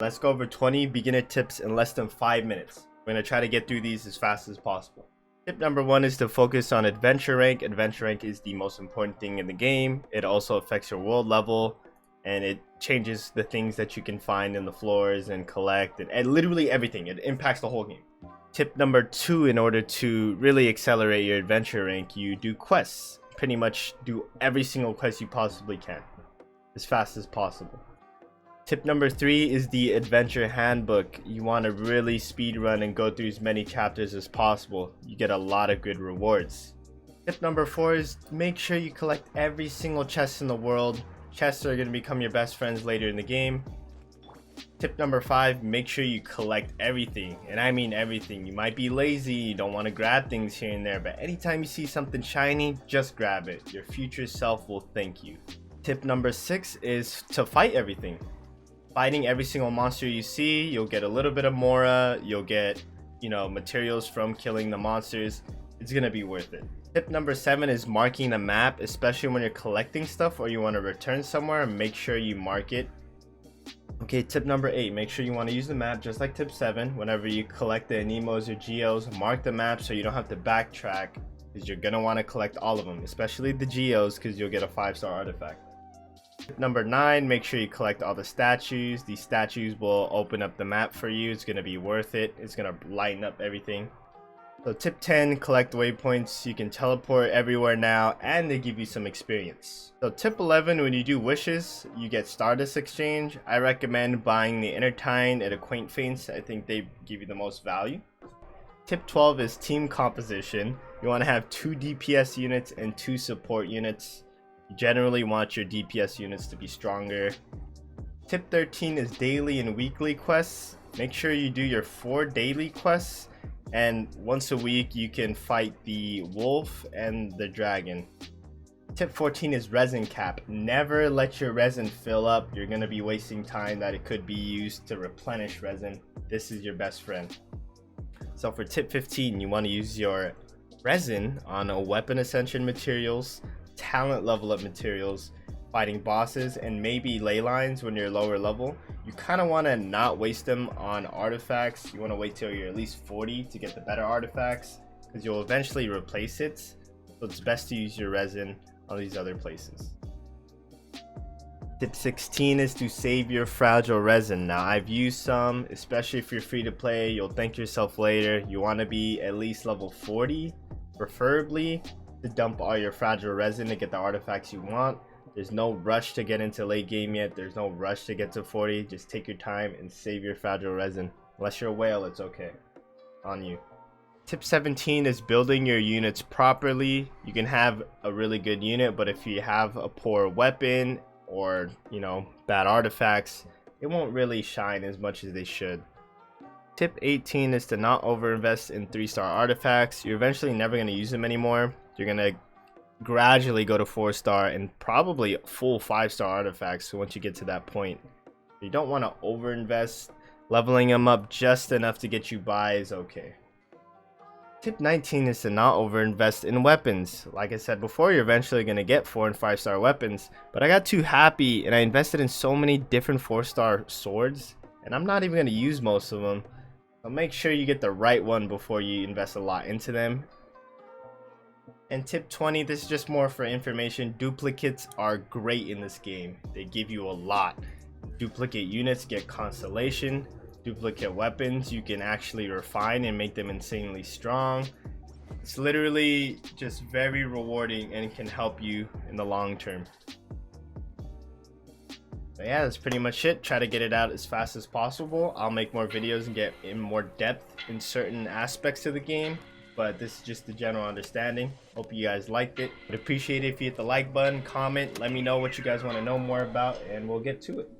Let's go over 20 beginner tips in less than 5 minutes. We're going to try to get through these as fast as possible. Tip number 1 is to focus on adventure rank. Adventure rank is the most important thing in the game. It also affects your world level, and it changes the things that you can find in the floors and collect, and literally everything. It impacts the whole game. Tip number 2, in order to really accelerate your adventure rank, you do quests. Pretty much do every single quest you possibly can as fast as possible. Tip number 3 is the adventure handbook. You want to really speed run and go through as many chapters as possible. You get a lot of good rewards. Tip number 4 is make sure you collect every single chest in the world. Chests are going to become your best friends later in the game. Tip number 5, make sure you collect everything, and I mean everything. You might be lazy, you don't want to grab things here and there, but anytime you see something shiny, just grab it. Your future self will thank you. Tip number 6 is to fight everything. Fighting every single monster you see, you'll get a little bit of mora, you'll get, materials from killing the monsters. It's gonna be worth it. Tip number 7 is marking the map, especially when you're collecting stuff or you want to return somewhere. Make sure you mark it. Okay, tip number 8, make sure you want to use the map just like tip 7. Whenever you collect the Anemos or Geos, mark the map so you don't have to backtrack, because you're gonna want to collect all of them, especially the Geos, because you'll get a 5-star artifact. Tip number 9, make sure you collect all the statues. These statues will open up the map for you. It's gonna be worth it. It's gonna lighten up everything. So tip 10, collect waypoints. You can teleport everywhere now, and they give you some experience. So tip 11, when you do wishes, you get Stardust exchange. I recommend buying the Intertine at Acquaint Feints. I think they give you the most value. Tip 12 is team composition. You want to have 2 DPS units and 2 support units. You generally want your DPS units to be stronger. Tip 13 is daily and weekly quests. Make sure you do your 4 daily quests, and once a week you can fight the wolf and the dragon. Tip 14 is resin cap. Never let your resin fill up. You're going to be wasting time that it could be used to replenish resin. This is your best friend. So for tip 15, you want to use your resin on a weapon ascension materials, talent level up materials, fighting bosses, and maybe ley lines when you're lower level. You kind of want to not waste them on artifacts. You want to wait till you're at least 40 to get the better artifacts, because you'll eventually replace it. So it's best to use your resin on these other places. Tip 16 is to save your fragile resin. Now I've used some, especially if you're free to play. You'll thank yourself later. You want to be at least level 40, preferably, to dump all your fragile resin to get the artifacts you want. There's no rush to get into late game yet. There's no rush to get to 40. Just take your time and save your fragile resin. Unless you're a whale, it's okay. On you. Tip 17 is building your units properly. You can have a really good unit, but if you have a poor weapon or, bad artifacts, it won't really shine as much as they should. Tip 18 is to not overinvest in 3-star artifacts. You're eventually never going to use them anymore. You're going to gradually go to 4-star and probably full 5-star artifacts once you get to that point. You don't want to overinvest. Leveling them up just enough to get you by is okay. Tip 19 is to not overinvest in weapons. Like I said before, you're eventually going to get 4 and 5-star weapons, but I got too happy and I invested in so many different 4-star swords, and I'm not even going to use most of them. So make sure you get the right one before you invest a lot into them. And tip 20, this is just more for information. Duplicates are great in this game. They give you a lot. Duplicate units get constellation. Duplicate weapons you can actually refine and make them insanely strong. It's literally just very rewarding and can help you in the long term. So yeah, that's pretty much it. Try to get it out as fast as possible. I'll make more videos and get in more depth in certain aspects of the game, but this is just the general understanding. Hope you guys liked it. Would appreciate it if you hit the like button, comment, let me know what you guys want to know more about, and we'll get to it.